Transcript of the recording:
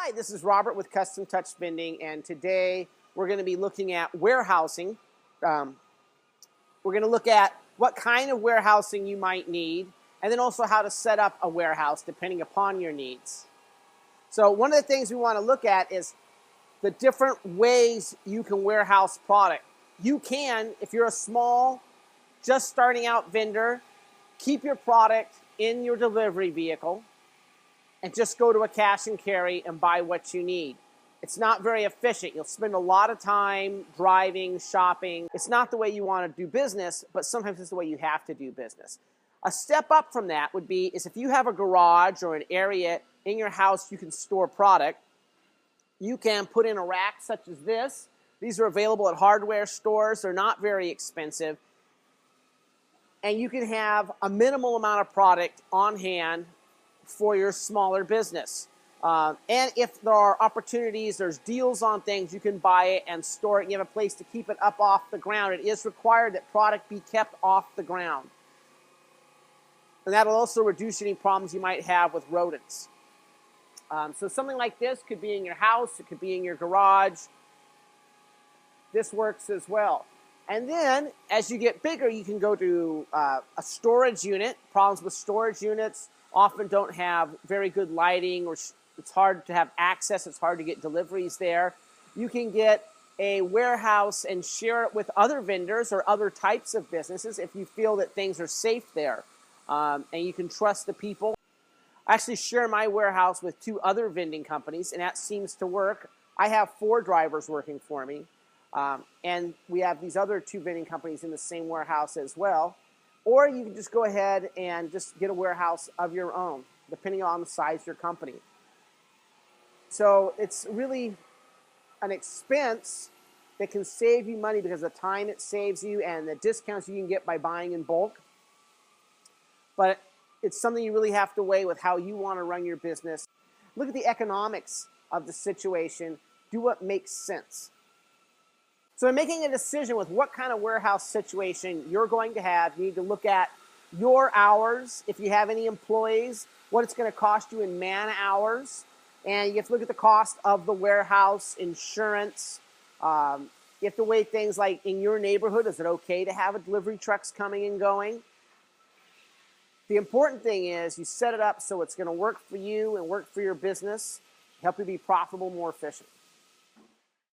Hi, this is Robert with Custom Touch Vending, and today we're going to be looking at warehousing. We're going to look at what kind of warehousing you might need, and then also how to set up a warehouse depending upon your needs. So one of the things we want to look at is the different ways you can warehouse product. You can, if you're a small, just starting out vendor, keep your product in your delivery vehicle and just go to a cash and carry and buy what you need. It's not very efficient. You'll spend a lot of time driving, shopping. It's not the way you want to do business, but sometimes it's the way you have to do business. A step up from that would be is if you have a garage or an area in your house you can store product, you can put in a rack such as this. These are available at hardware stores. They're not very expensive. And you can have a minimal amount of product on hand for your smaller business. And if there are opportunities, there's deals on things, you can buy it and store it. And you have a place to keep it up off the ground. It is required that product be kept off the ground. And that'll also reduce any problems you might have with rodents. So something like this could be in your house, it could be in your garage. This works as well. And then, as you get bigger, you can go to a storage unit. Problems with storage units often don't have very good lighting, or it's hard to have access, it's hard to get deliveries there. You can get a warehouse and share it with other vendors or other types of businesses if you feel that things are safe there and you can trust the people. I actually share my warehouse with 2 other vending companies, and that seems to work. I have 4 drivers working for me, and we have these other 2 vending companies in the same warehouse as well. Or you can just go ahead and just get a warehouse of your own, depending on the size of your company. So it's really an expense that can save you money because of the time it saves you and the discounts you can get by buying in bulk. But it's something you really have to weigh with how you want to run your business. Look at the economics of the situation. Do what makes sense. So in making a decision with what kind of warehouse situation you're going to have, you need to look at your hours, if you have any employees, what it's going to cost you in man hours, and you have to look at the cost of the warehouse, insurance. You have to weigh things like in your neighborhood, is it okay to have a delivery trucks coming and going? The important thing is you set it up so it's going to work for you and work for your business, help you be profitable, more efficient.